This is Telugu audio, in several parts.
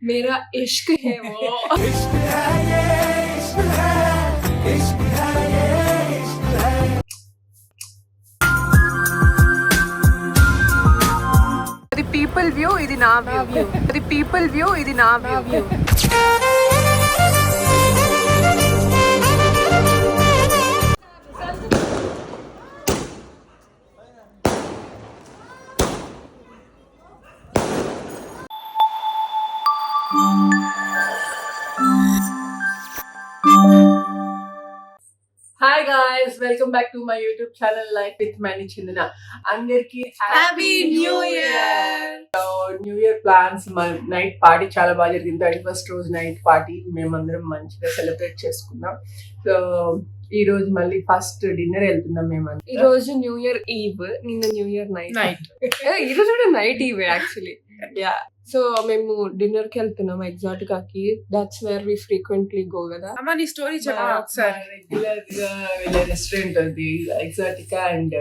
मेरा इश्क है वो इश्क है ये इश्क है इश्क है ये इश्क है The people view ఇది నా వ్యూ The people view ఇది నా view hi guys welcome back to my YouTube channel life with Mani Chindana అందరికి happy new year. New year plans night party చాలా బాగా జరిగింది. 31st రోజు నైట్ పార్టీ మేమందరం మంచిగా సెలబ్రేట్ చేసుకున్నాం. సో ఈ రోజు మళ్ళీ ఫస్ట్ డిన్నర్ వెళ్తున్నాం మేము. ఈ రోజు న్యూ ఇయర్ ఈవ్, నిన్న న్యూ ఇయర్ నైట్ ఈ రోజు కూడా night eve actually. Yeah, so మేము డిన్నర్ కి వెళ్తున్నాం ఎగ్జాటికాకి. That's where we frequently go కదా. అమ్మ నీ స్టోరీ చెప్పు ఒకసారి. రెగ్యులర్ గా వెళ్ళే రెస్టారెంట్ అది ఎగ్జాటికా అండ్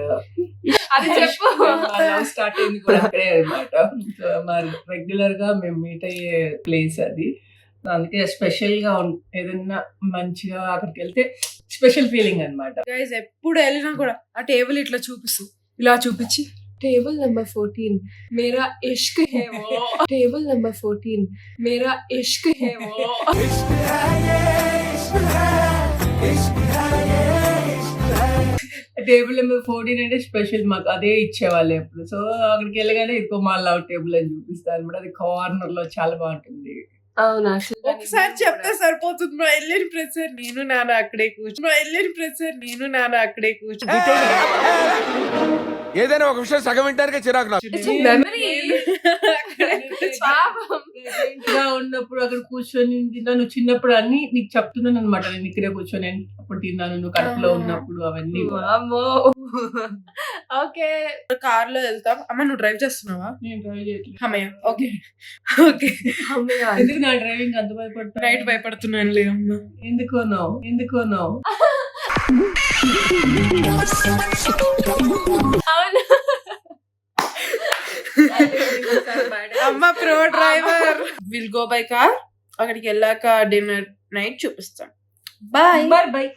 అది చెప్పు. లవ్ స్టార్ట్ అయింది కూడా అక్కడే అనమాట. మరి రెగ్యులర్ గా మేము మీట్ అయ్యే ప్లేస్ అది. అందుకే స్పెషల్ గా ఏదైనా మంచిగా అక్కడికి వెళ్తే స్పెషల్ ఫీలింగ్ అనమాట. గైస్ ఎప్పుడు వెళ్ళినా కూడా ఆ టేబుల్ ఇట్లా చూపిస్తూ ఇలా చూపించి टेबल नंबर 14 मेरा इश्क है वो टेबल नंबर 14 मेरा इश्क है वो इश्क है ये इश्क है इश्क है ये इश्क है టేబుల్ నెంబర్ 14 అంటే స్పెషల్ మాకు అదే ఇచ్చేవాళ్ళు ఎప్పుడు. సో అక్కడికి వెళ్ళగానే ఇంకో మా లవ్ టేబుల్ అని చూపిస్తారు అనమాట. అది కార్నర్ లో చాలా బాగుంటుంది. అవునా, ఒకసారి చెప్తే సరిపోతుంది. మా వెళ్ళిన ప్రతిసారి నేను నాన్న అక్కడే కూర్చు మా వెళ్ళిన ప్రతిసారి నేను నాన్న అక్కడే కూర్చు ఏదైనా ఒక విషయం సగం వింటానికే చిరాకు నాకు. మెమరీ గా ఉన్నప్పుడు అక్కడ కూర్చొని తిన్నాను. చిన్నప్పుడు అన్ని నీకు చెప్తున్నాను అనమాట. నేను ఇక్కడే కూర్చొని అప్పుడు తిన్నాను నువ్వు కడుపులో ఉన్నప్పుడు అవన్నీ. ఓకే, కార్ లో వెళ్తాం. అమ్మ నువ్వు డ్రైవ్ చేస్తున్నావా? నేను డ్రైవ్ చేయట్లేదు. అమ్మయ్య ఓకే ఓకే. ఎందుకు నా డ్రైవింగ్ అంత భయపడుతున్నా? నైట్ భయపడుతున్నాను లే అమ్మ. ఎందుకోనో అవునా. అమ్మ pro driver. Will go by car. అక్కడికి వెళ్ళాక డిన్నర్ నైట్ చూపిస్తాం. Bye bye.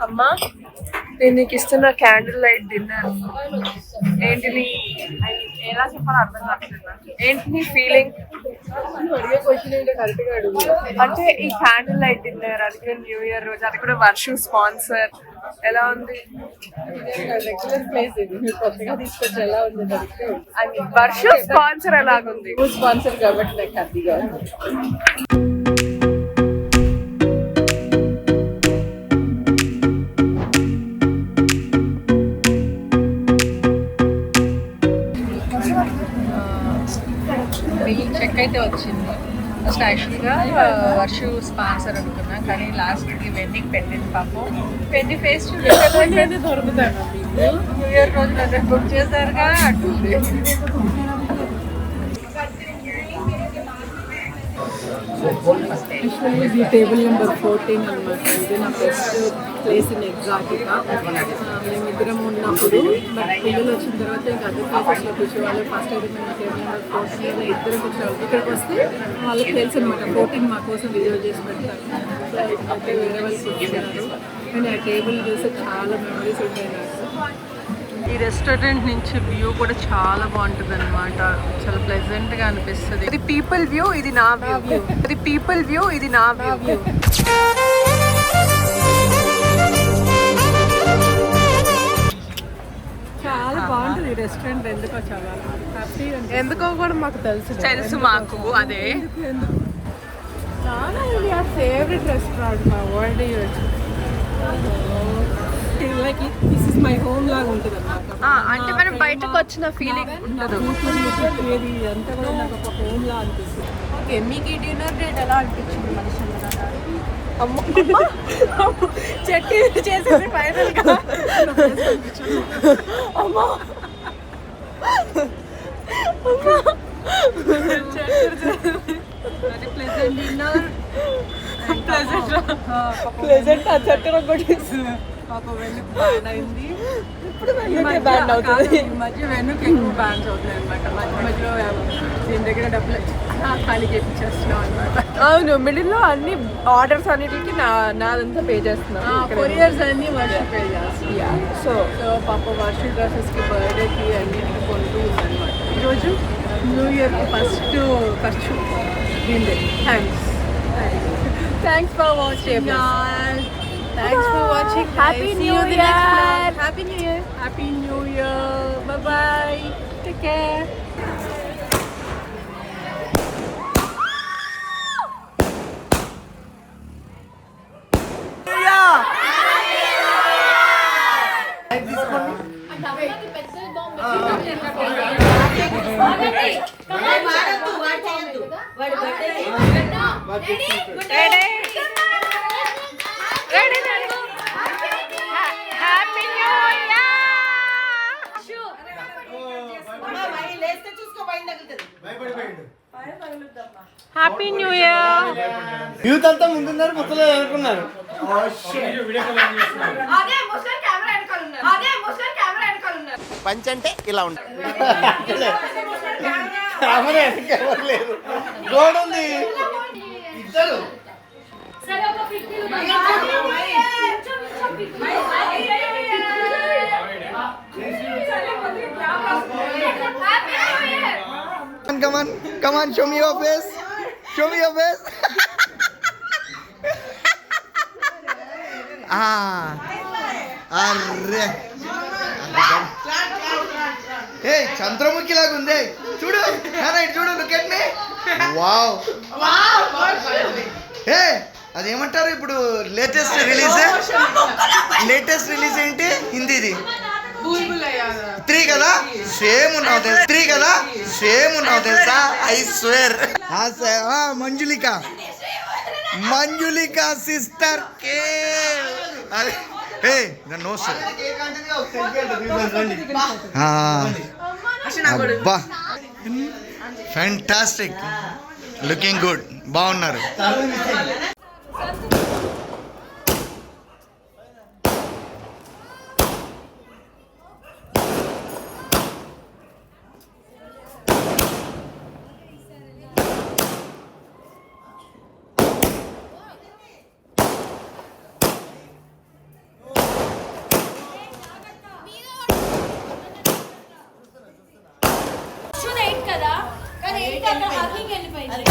అమ్మా, నేను నీకు ఇస్తున్న క్యాండిల్ లైట్ డిన్నర్ ఏంటిది? ఎలా చెప్పాలో అర్థం కావట్లేదు. ఏంటి నీ ఫీలింగ్? అడిగే క్వశ్చన్ ఏంటో కరెక్ట్ గా అడుగు. అంటే ఈ క్యాండిల్ లైట్ డిన్నర్, అది కూడా న్యూ ఇయర్ రోజు, అది కూడా వర్షం స్పాన్సర్, ఎలా ఉంది? రెగ్యులర్ ప్లేస్ ఇది. మీరు కొత్తగా తీసుకొచ్చి ఎలా ఉంది అడిగితే అది వర్షం స్పాన్సర్ ఎలాగుంది? స్పాన్సర్ కాబట్టి నాకు హ్యాపీగా ఉంది. చెక్ అయితే వచ్చింది. ఫస్ట్ యాక్చువల్గా వర్షు స్పాన్సర్ అనుకున్నా, కానీ లాస్ట్కి వెడ్డింగ్ పెట్టింది. పాపం పెళ్లి ఫేస్ దొరుకుతాను. న్యూ ఇయర్ రోజు నన్ను బుక్ చేశారుగా అంటుంది. ఇది టేబుల్ నెంబర్ 14 అనమాట. ఇది నా బెస్ట్ ప్లేస్ ఇన్ ఎగ్జాటికా. మేమిద్దరం ఉన్నప్పుడు బట్ పిల్లలు వచ్చిన తర్వాత ఇంకా అదే ప్లేసెస్లో కూర్చోవాలి. ఫస్ట్ అయితే మేము టేబుల్ నెంబర్ 14 ఇద్దరు కూర్చోవాలి. ఇక్కడికి వస్తే వాళ్ళకి తెలుసు అనమాట 14 మా కోసం రిజర్వ్ చేసి పెడతారు. సో అయితే వేరే వాళ్ళు కూర్చున్నారు. కానీ ఆ టేబుల్ చూస్తే చాలా మెమరీస్ ఉంటాయి నాకు. ఈ రెస్టారెంట్ నుంచి వ్యూ కూడా చాలా బాగుంటుంది అనమాట. చాలా ప్లెజెంట్ గా అనిపిస్తుంది. ఇది పీపుల్ వ్యూ, ఇది నా వ్యూ. ఇది పీపుల్ వ్యూ, ఇది నా వ్యూ. చాలా బాగుంటుంది ఈ రెస్టారెంట్. ఎందుకో చాలా హ్యాపీ. ఎందుకో కూడా మాకు తెలుసు మాకు అదే. చాలా ఫేవరెట్ రెస్టారెంట్ మా world. Like this is my home లాగా ఉంటుంది అన్నమాట. అంటే మనం బయటకు వచ్చిన ఫీలింగ్ ఉండదు. అంతా కూడా నాకు ఒక హోమ్ లా అనిపిస్తుంది. ఓకే, మీకు ఈ డిన్నర్ డేట్ ఎలా అనిపించింది మనిషి? చెట్టు చేసేది ఫైనల్ గా అమ్మా ప్లెజెంట్ ఆ చెట్టు కొట్టేస్తుంది పాప వెన్నుకు బ్యాండ్ అయింది. ఇప్పుడు బ్యాండ్ అవుతుంది. ఈ మధ్య వెన్నుకు ఎక్కువ బ్యాండ్స్ అవుతున్నాయి అనమాట. మధ్య మధ్యలో దీని దగ్గర డబ్బులు ఖాళీ చేపించేస్తున్నాం అనమాట. అవును, మిడిల్ లో అన్ని ఆర్డర్స్ అన్నిటికి నాదంతా పే చేస్తున్నా. కొరియర్స్ అన్ని వర్ష పే చేస్తున్నాం. సో సో పాప వర్ష డ్రెస్సెస్కి బర్త్డేకి అన్నిటికి కొంటూ ఉందన్నమాట. ఈరోజు న్యూ ఇయర్కి ఫస్ట్ ఖర్చు దీనిదే. Thanks for watching. Thanks for watching. Happy New Year. Happy New Year. Happy New Year. Bye bye. Take care. Happy new year. Youth అంతా ముందున్నారు, ముసలి అనుకున్నారు. పంచ్ అంటే ఇలా ఉంటుంది. కెమెరా వెనక ఎవరు లేరు, రోడ్ ఉంది. ఇద్దరు Come on, show me your face. Show me your face. అర్రే ఏ చంద్రముఖి లాగా ఉంది. చూడు చూడు, లుక్ ఎట్ మీ. వావ్. ఏ అదేమంటారు ఇప్పుడు లేటెస్ట్ రిలీజ్ ఏంటి హిందీది? 3 కదా, సేమ్ ఉన్నావు తెలుసా. I swear. మంజులిక సిస్టర్ కే. No sir. అబ్బా ఫ్యాంటాస్టిక్, లుకింగ్ గుడ్, బాగున్నారు. కదా కానీ 8 అక్కడ హాకింగ్ వెళ్ళిపోయింది.